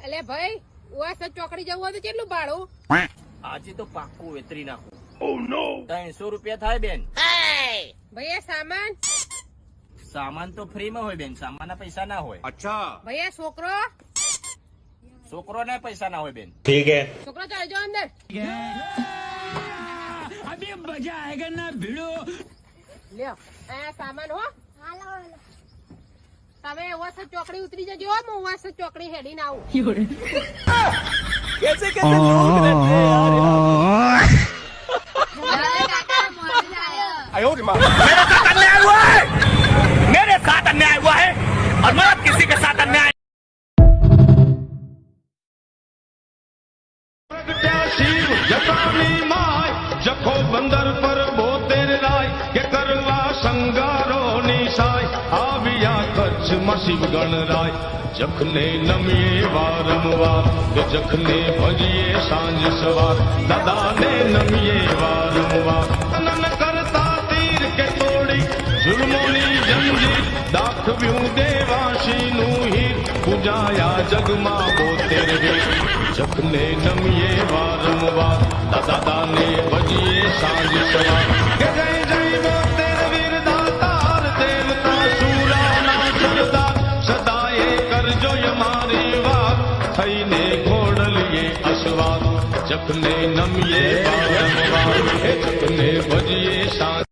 અલે ભાઈ ઉવા ચોકડી જવું હોય તો કેટલું ભાડું? આજે તો પાક્કું વેતરી નાખું. 300 રૂપિયા થાય બેન. ભાઈ આ સામાન સામાન તો ફ્રી માં હોય બેન, સામાન ના પૈસા ના હોય. ભાઈ આ છોકરો છોકરો ના પૈસા ના હોય બેન. છોકરો ચાલજો અંદર. अभी मजा आएगा ना भिड़ो. લ્યો આ સામાન હો. તમે ઉવા ચોકડી ઉતરી જજો હો, હું ઉવા ચોકડી હેડીને આવું. कैसे कैसे लोग रहते हैं यार. मेरे साथ अन्याय हुआ है, मेरे साथ अन्याय हुआ है और मैं अब किसी के साथ अन्याय. जखो बंदर पर बोतेर राय के करवा संगारो निशाय आविया कच्छ मसीब गणराय जखने नमिए वारंवार के जखने भजिए सांझ सवार दादा ने नमिए वारंवार नन करता तीर के तोड़ी जुर्मोनी जंजीर दाखव्यू देवाशी नु हीर पूजाया जगमा बोतेर वीर जखने नमिए वारंवार दादा ने भजिए सांझ सवार के जय जय बोतेर वीर दातार देवता सूरा ना सरदार सदाए करजो यमारी वार थईने घोड़लिए अस्वार जखने नमिए वारंवार जखने भजिए सांझ